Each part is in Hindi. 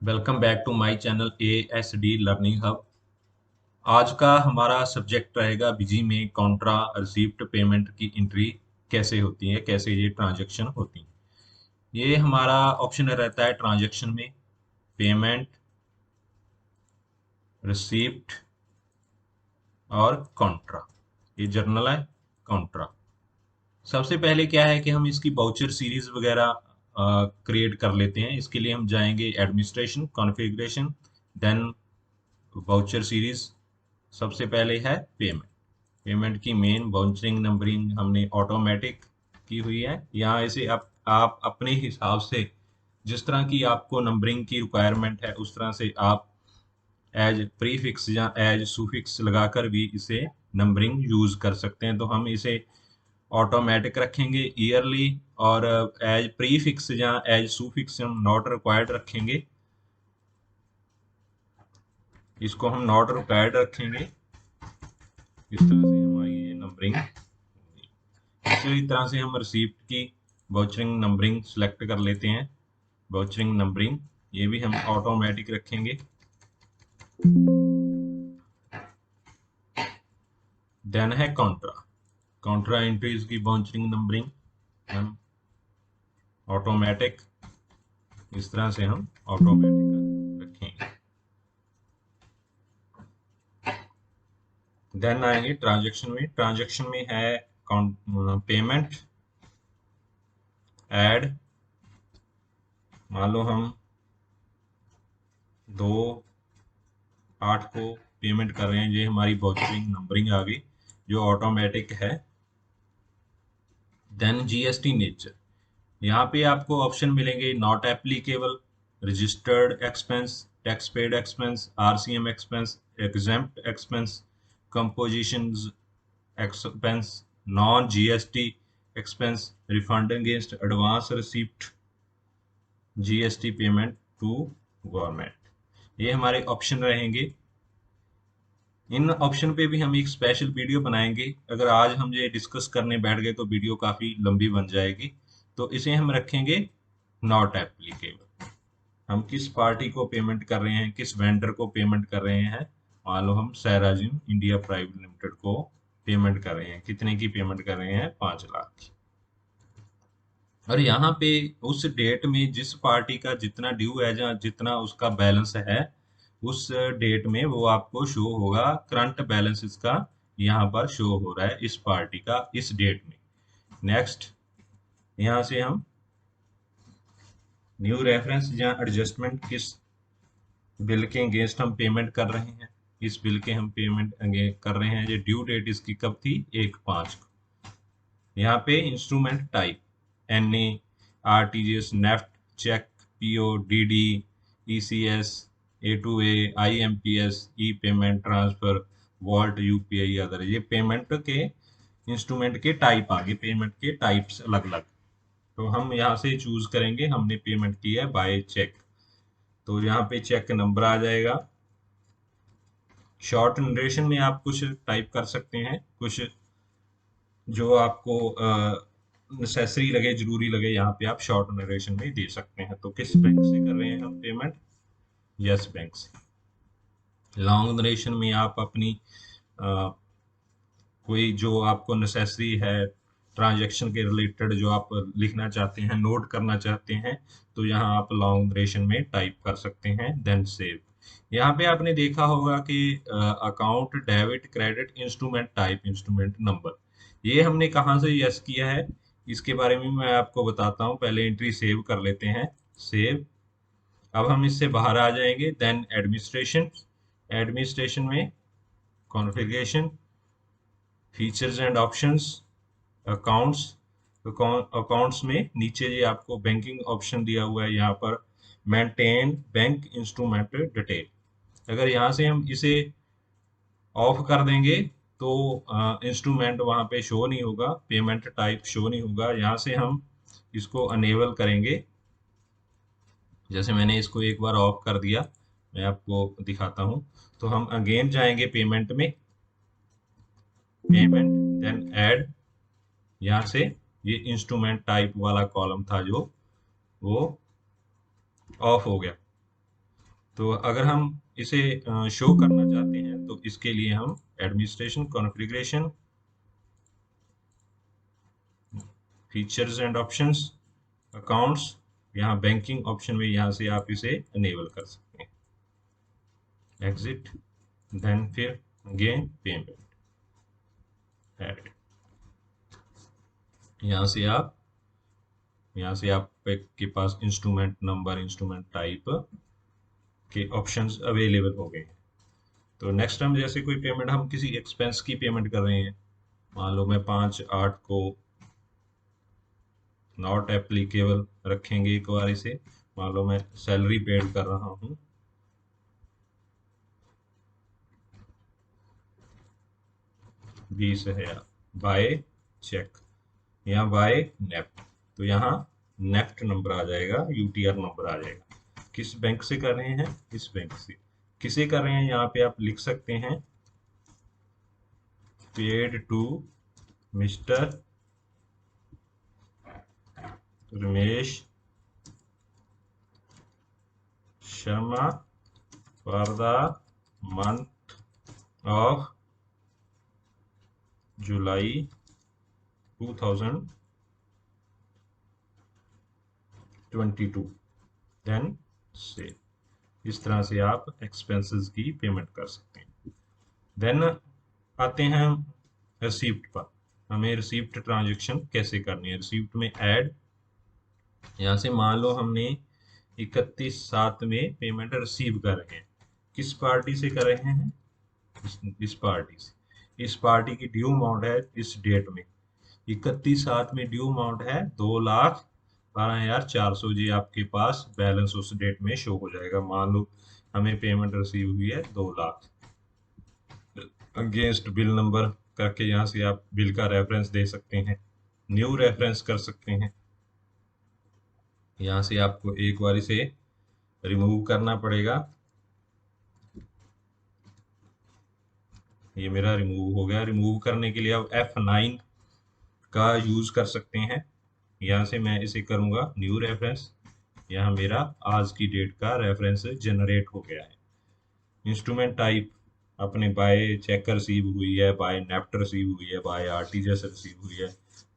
Welcome back to my channel ASD learning hub. आज का हमारा सब्जेक्ट रहेगा बिजी में कॉन्ट्रा रिसीप्ट पेमेंट की एंट्री कैसे होती है, कैसे ये ट्रांजैक्शन होती है। ये हमारा ऑप्शन रहता है ट्रांजैक्शन में पेमेंट, रिसीप्ट और कॉन्ट्रा। ये जर्नल है कॉन्ट्रा। सबसे पहले क्या है कि हम इसकी बाउचर सीरीज वगैरह क्रिएट कर लेते हैं। इसके लिए हम जाएंगे administration configuration, then voucher series. सबसे पहले है पेमेंट। पेमेंट की मेन बाउंसरिंग नंबरिंग हमने ऑटोमेटिक की हुई है। यहाँ इसे आप अपने हिसाब से जिस तरह की आपको नंबरिंग की रिक्वायरमेंट है उस तरह से आप एज प्रीफिक्स या एज सुफिक्स लगाकर भी इसे नंबरिंग यूज कर सकते हैं। तो हम इसे ऑटोमेटिक रखेंगे ईयरली, और एज प्रीफिक्स या एज सुफिक्स हम नॉट रिक्वायर्ड रखेंगे। इसको हम नॉट रिक्वायर्ड रखेंगे। इस तरह से हमारी ये नंबरिंग। इसी तरह से हम रिसीप्ट की वाउचरिंग नंबरिंग सेलेक्ट कर लेते हैं। वाउचरिंग नंबरिंग ये भी हम ऑटोमेटिक रखेंगे। देन है कॉन्ट्रा। कॉन्ट्रा एंट्रीज की वाउचरिंग नंबरिंग हम ऑटोमेटिक, इस तरह से हम ऑटोमेटिक रखेंगे। देन आएंगे ट्रांजैक्शन में। ट्रांजैक्शन में है पेमेंट, ऐड। मान लो हम 2/8 को पेमेंट कर रहे हैं, ये हमारी वाउचरिंग नंबरिंग आ गई जो ऑटोमेटिक है। देन जीएसटी नेचर, यहाँ पे आपको ऑप्शन मिलेंगे not applicable, registered expense, tax paid expense, RCM expense, exempt expense, composition expense, non GST expense, refund against advance receipt, GST payment to government. ये हमारे ऑप्शन रहेंगे। इन ऑप्शन पे भी हम एक स्पेशल वीडियो बनाएंगे। अगर आज हम ये डिस्कस करने बैठ गए तो वीडियो काफ़ी लंबी बन जाएगी। तो इसे हम रखेंगे नॉट एप्लीकेबल। हम किस पार्टी को पेमेंट कर रहे हैं, किस वेंडर को पेमेंट कर रहे हैं। मान लो हम सैराजिन इंडिया प्राइवेट लिमिटेड को पेमेंट कर रहे हैं। कितने की पेमेंट कर रहे हैं? 5 लाख की। और यहाँ पे उस डेट में जिस पार्टी का जितना ड्यू है या जितना उसका बैलेंस है, उस डेट में वो आपको शो होगा। करंट बैलेंस इसका यहाँ पर शो हो रहा है इस पार्टी का इस डेट में। नेक्स्ट, यहाँ से हम न्यू रेफरेंस या एडजस्टमेंट, किस बिल के अगेंस्ट हम पेमेंट कर रहे हैं। इस बिल के हम पेमेंट कर रहे हैं। ये ड्यू डेट इसकी कब थी? 1/5 को। यहाँ पे instrument type NA, RTGS, NEFT, cheque, PO, DD, ECS, A2A, IMPS, e payment, transfer, vault, UPI other. ये पेमेंट के इंस्ट्रूमेंट के टाइप आगे, पेमेंट के टाइप्स अलग अलग। तो हम यहाँ से चूज करेंगे। हमने पेमेंट किया है बाय चेक, तो यहाँ पे चेक नंबर आ जाएगा। शॉर्ट नरेशन में आप कुछ टाइप कर सकते हैं, कुछ जो आपको नेसेसरी लगे, जरूरी लगे, यहाँ पे आप शॉर्ट नरेशन में दे सकते हैं। तो किस बैंक से कर रहे हैं हम पेमेंट? यस बैंक से। लॉन्ग नरेशन में आप अपनी अ, कोई जो आपको नेसेसरी है ट्रांजैक्शन के रिलेटेड जो आप लिखना चाहते हैं, नोट करना चाहते हैं, तो यहाँ आप लॉन्ग नरेशन में टाइप कर सकते हैं। Then save. यहाँ पे आपने देखा होगा कि account, debit, credit, instrument type, instrument number, ये हमने कहाँ से यस किया है इसके बारे में मैं आपको बताता हूँ। पहले एंट्री सेव कर लेते हैं। सेव। अब हम इससे बाहर आ जाएंगे। Then administration. एडमिनिस्ट्रेशन में configuration, features and options, accounts. Accounts में नीचे ये आपको बैंकिंग ऑप्शन दिया हुआ है, यहाँ पर मेंटेन बैंक इंस्ट्रूमेंट डिटेल। अगर यहाँ से हम इसे ऑफ कर देंगे तो इंस्ट्रूमेंट वहाँ पे शो नहीं होगा, पेमेंट टाइप शो नहीं होगा। यहाँ से हम इसको अनेबल करेंगे। जैसे मैंने इसको एक बार ऑफ कर दिया, मैं आपको दिखाता हूँ। तो हम अगेन जाएंगे पेमेंट में, पेमेंट, देन ऐड। यहाँ से ये इंस्ट्रूमेंट टाइप वाला कॉलम था जो, वो ऑफ हो गया। तो अगर हम इसे शो करना चाहते हैं तो इसके लिए हम administration configuration, features and options, accounts, यहाँ बैंकिंग ऑप्शन में यहाँ से आप इसे इनेबल कर सकते हैं। एग्जिट, देन फिर अगेन पेमेंट, ऐड। यहाँ से आप के पास इंस्ट्रूमेंट नंबर, इंस्ट्रूमेंट टाइप के ऑप्शंस अवेलेबल हो गए हैं। तो नेक्स्ट टाइम जैसे कोई पेमेंट, हम किसी एक्सपेंस की पेमेंट कर रहे हैं, मान लो मैं 5/8 को नॉट एप्लीकेबल रखेंगे एक बार इसे, मान लो मैं सैलरी पेड कर रहा हूँ, बीस है बाय चेक, यहाँ बाय नेफ्ट, तो यहाँ नेफ्ट नंबर आ जाएगा, यूटीआर नंबर आ जाएगा। किस बैंक से कर रहे हैं, इस बैंक से। किसे कर रहे हैं, यहाँ पे आप लिख सकते हैं paid to mister Ramesh Sharma for the month of July 2022, then से। इस तरह से आप एक्सपेंसेस की पेमेंट कर सकते हैं। देन आते हैं रिसीप्ट पर। हमें रिसीप्ट ट्रांजैक्शन कैसे करनी है, रिसीप्ट में ऐड, यहाँ से मान लो हमने 31/7 में पेमेंट रिसीव कर रहे हैं, किस पार्टी से कर रहे हैं, इस पार्टी से। इस पार्टी की ड्यू अमाउंट है इस डेट में, 31/7 में ड्यू अमाउंट है 2,12,400 जी, आपके पास बैलेंस उस डेट में शो हो जाएगा। मान लो हमें पेमेंट रिसीव हुई है 2 लाख, अगेंस्ट बिल नंबर करके यहाँ से आप बिल का रेफरेंस दे सकते हैं, न्यू रेफरेंस कर सकते हैं। यहाँ से आपको एक बार इसे रिमूव करना पड़ेगा, ये मेरा रिमूव हो गया। रिमूव करने के लिए आप F9 का यूज कर सकते हैं। यहाँ से मैं इसे करूँगा न्यू रेफरेंस, यहाँ मेरा आज की डेट का रेफरेंस जनरेट हो गया है। इंस्ट्रूमेंट टाइप अपने बाय चेक रिसीव हुई है, बाय नेफ्ट रिसीव हुई है, बाय आरटीजीएस रिसीव हुई है,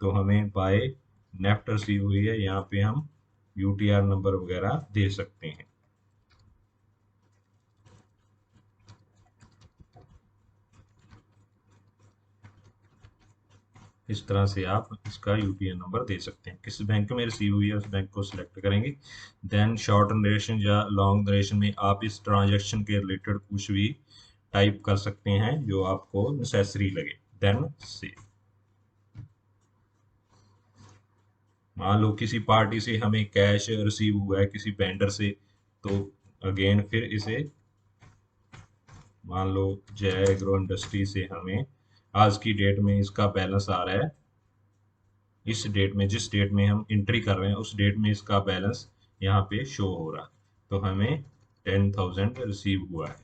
तो हमें बाय नेफ्ट रिसीव हुई है, यहाँ पे हम यूटीआर नंबर वगैरह दे सकते हैं। इस तरह से आप इसका यूटीआर नंबर दे सकते हैं। किस बैंक में रिसीव हुई है उस बैंक को सिलेक्ट करेंगे। देन शॉर्ट ड्यूरेशन या लॉन्ग ड्यूरेशन में आप इस ट्रांजैक्शन के रिलेटेड कुछ भी टाइप कर सकते हैं जो आपको नेसेसरी लगे। देन से मान लो किसी पार्टी से हमें कैश रिसीव हुआ है किसी वेंडर से, तो अगेन फिर इसे मान लो जय एग्रो इंडस्ट्री से हमें आज की डेट में इसका बैलेंस आ रहा है, इस डेट में जिस डेट में हम एंट्री कर रहे हैं उस डेट में इसका बैलेंस यहाँ पे शो हो रहा है, तो हमें 10,000 रिसीव हुआ है।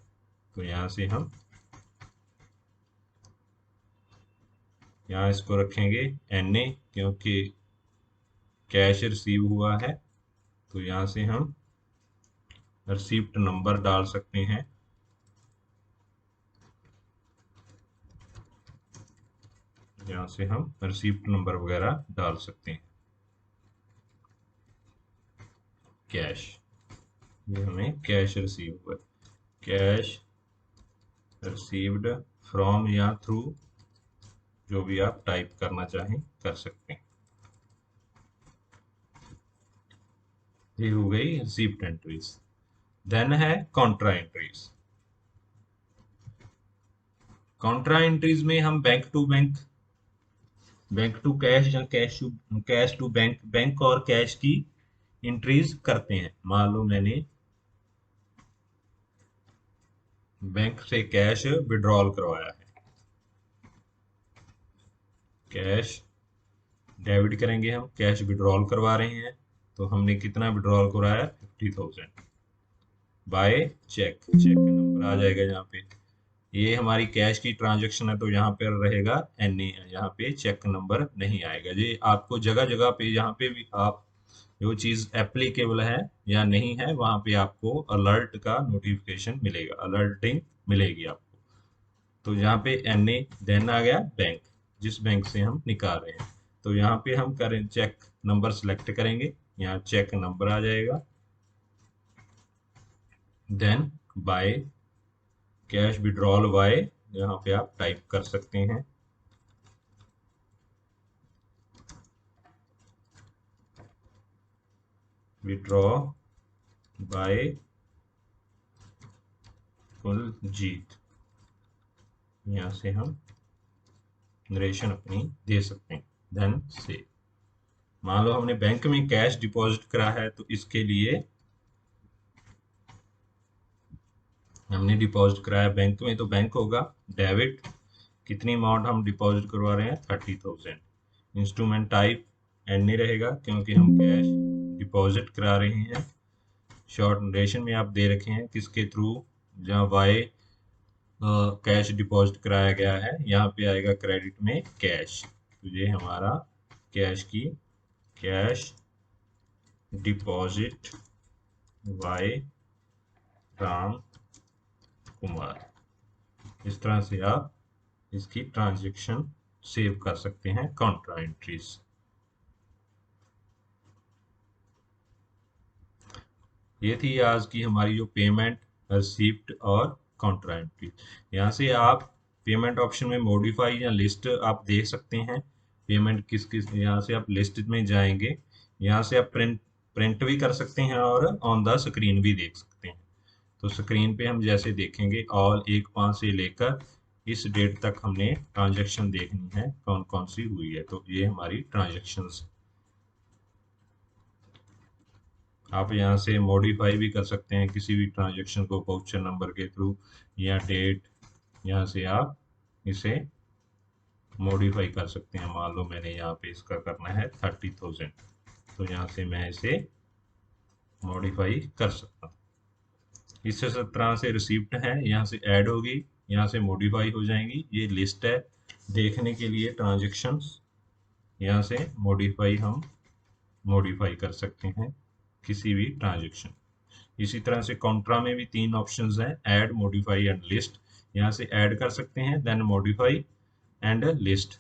तो यहाँ से हम यहाँ इसको रखेंगे NA, क्योंकि कैश रिसीव हुआ है, तो यहाँ से हम रिसीप्ट नंबर डाल सकते हैं, यहाँ से हम रिसीप्ट नंबर वगैरह डाल सकते हैं। कैश, ये हमें कैश रिसीव हुआ, कैश रिसीव्ड फ्रॉम या थ्रू, जो भी आप टाइप करना चाहें कर सकते हैं। ये हो गई रिसीप्ट एंट्रीज। देन है कॉन्ट्रा एंट्रीज। कॉन्ट्रा एंट्रीज में हम bank to bank, bank to cash या कैश टू बैंक, बैंक और कैश की एंट्रीज करते हैं। मान लो मैंने बैंक से कैश विड्रॉल करवाया है, कैश डेबिट करेंगे, हम कैश विड्रॉल करवा रहे हैं, तो हमने कितना विड्रॉल करवाया, 50,000 बाय चेक, चेक नंबर आ जाएगा यहाँ पे। ये हमारी कैश की ट्रांजैक्शन है तो यहाँ पे रहेगा NA, यहाँ पे चेक नंबर नहीं आएगा। ये आपको जगह जगह पे, यहाँ पे भी आप जो चीज़ एप्लीकेबल है या नहीं है वहां पे आपको अलर्ट का नोटिफिकेशन मिलेगा, अलर्टिंग मिलेगी आपको। तो यहाँ पे NA देन आ गया बैंक, जिस बैंक से हम निकाल रहे हैं। तो यहाँ पे हम करें चेक नंबर सेलेक्ट करेंगे, यहाँ चेक नंबर आ जाएगा। Then by cash withdrawal by, यहाँ पे आप टाइप कर सकते हैं। विड्रॉ बाय कुलजीत, यहाँ से हम नरेशन अपनी दे सकते हैं। देन से मान लो हमने बैंक में कैश डिपॉजिट करा है, तो इसके लिए हमने डिपॉजिट कराया बैंक में, तो बैंक होगा डेबिट, कितनी अमाउंट हम डिपॉजिट करवा रहे हैं 30,000। इंस्ट्रूमेंट टाइप NA रहेगा क्योंकि हम कैश डिपॉजिट करा रहे हैं। शॉर्ट नरेशन में आप दे रखे हैं किसके थ्रू, जहाँ बाय कैश डिपॉजिट कराया गया है, यहाँ पे आएगा क्रेडिट में कैश, तो ये हमारा कैश की cash deposit by Ram Kumar. इस तरह से आप इसकी ट्रांजैक्शन सेव कर सकते हैं काउंटर एंट्रीज। ये थी आज की हमारी जो पेमेंट रिसीप्ट और काउंटर एंट्री। यहाँ से आप पेमेंट ऑप्शन में मॉडिफाई या लिस्ट आप देख सकते हैं, पेमेंट किस किस, यहाँ से आप लिस्ट में जाएंगे, यहाँ से आप प्रिंट भी कर सकते हैं और ऑन द स्क्रीन भी देख सकते हैं। तो स्क्रीन पे हम जैसे देखेंगे ऑल 1/5 से लेकर इस डेट तक हमने ट्रांजैक्शन देखनी है कौन कौन सी हुई है, तो ये हमारी ट्रांजैक्शंस। आप यहाँ से मॉडिफाई भी कर सकते हैं किसी भी ट्रांजैक्शन को वाउचर नंबर के थ्रू या डेट, यहाँ से आप इसे मॉडिफाई कर सकते हैं। मान लो मैंने यहाँ पे इसका करना है 30,000, तो यहाँ से मैं इसे मॉडिफाई कर सकता हूँ। इस तरह से रिसिप्ट है, यहाँ से ऐड होगी, यहाँ से मॉडिफाई हो जाएंगी। ये लिस्ट है देखने के लिए ट्रांजैक्शंस, यहाँ से मॉडिफाई हम मॉडिफाई कर सकते हैं किसी भी ट्रांजैक्शन। इसी तरह से कॉन्ट्रा में भी 3 ऑप्शंस हैं, ऐड, मॉडिफाई एंड लिस्ट। यहाँ से ऐड कर सकते हैं, देन मॉडिफाई एंड लिस्ट,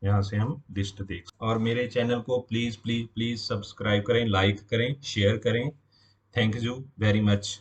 यहाँ से हम लिस्ट देख। और मेरे चैनल को प्लीज़ प्लीज़ प्लीज़ सब्सक्राइब करें, लाइक करें, शेयर करें। Thank you very much.